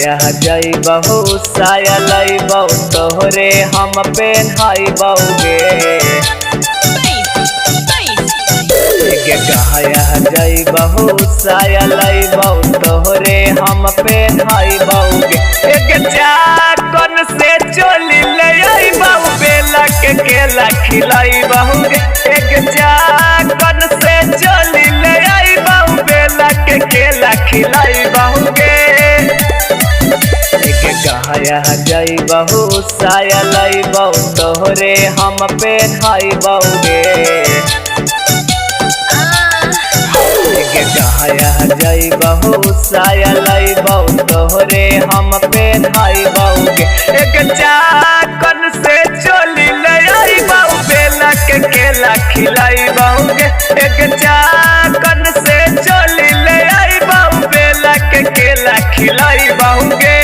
कहाँ जाई बहु साया लाई बहु तोहरे हम पेन्हाई बहुगे कहाँ जाई बहु साया लाई बहु तोहरे हम पेन्हाई बहुगे एक चाकन से चोली ले आई बहु बेला के केला खिलाई बहुगे एक चाकन से चोली ले आई बहु बेला के केला खिलाई बहुगे कहाँ जाई बहु साया लाई बहु तोहरे हम पेन्हाई बहुगे कहाँ जाई बहु साया लाई बहु तोहरे हम पेन्हाई बहुगे एक चाकन से चोली ले आई बहु बेला के केला खिलाई बहुगे एक चाकन से चोली ले आई बहु बेला के केला खिलाई बहुगे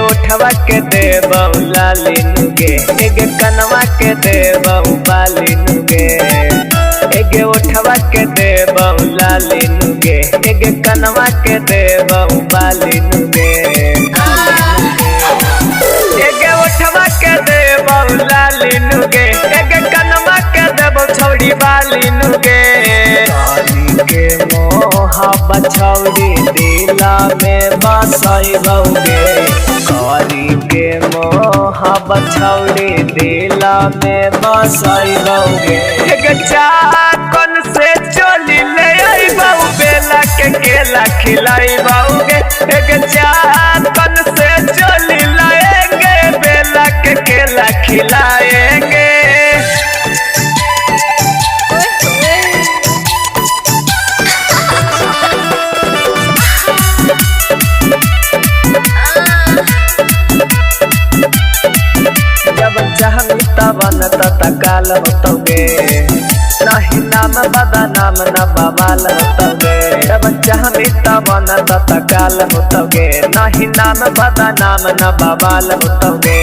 उठवा के दे बहु लाली नुगे एक कनवा के दे बहु बाली नुगे एक उठवा के दे बहु लाली नुगे एक कनवा के दे बहु बाली नुगे एक उठवा के दे बहु लाली नुगे एक कनवा के दे बहु छौड़ी बाली नुगे के मोहा बछौड़ी दिला में बसाई बहुगे कारी के मोहा बछौड़ी दिला में बसाई बहुगे एक चाकन से चोली ले आई बहु बेला के केला खिलाई बहुगे एक चाकन से चोली लाएंगे बेला के केला खिलाएंगे तवन तकाल होतोगे नहीं नाम बदा नाम न बवाल होतोगे जब चाहमी तवन तकाल होतोगे नहीं नाम बदा नाम न बवाल होतोगे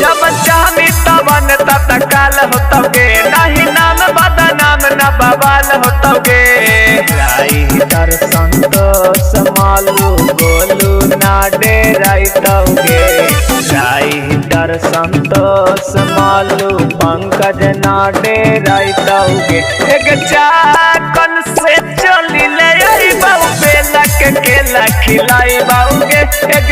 जब चाहमी तवन तकाल होतोगे नहीं नाम बदा नाम न बवाल होतोगे राइटर संतोष मालू गोलू ना डेराइतोगे राइटर संतोष मालू पंकज ना डेराइतोगे एक चाकन से चोली ले आई बहु बेला के केला खिलाई बहुगे एक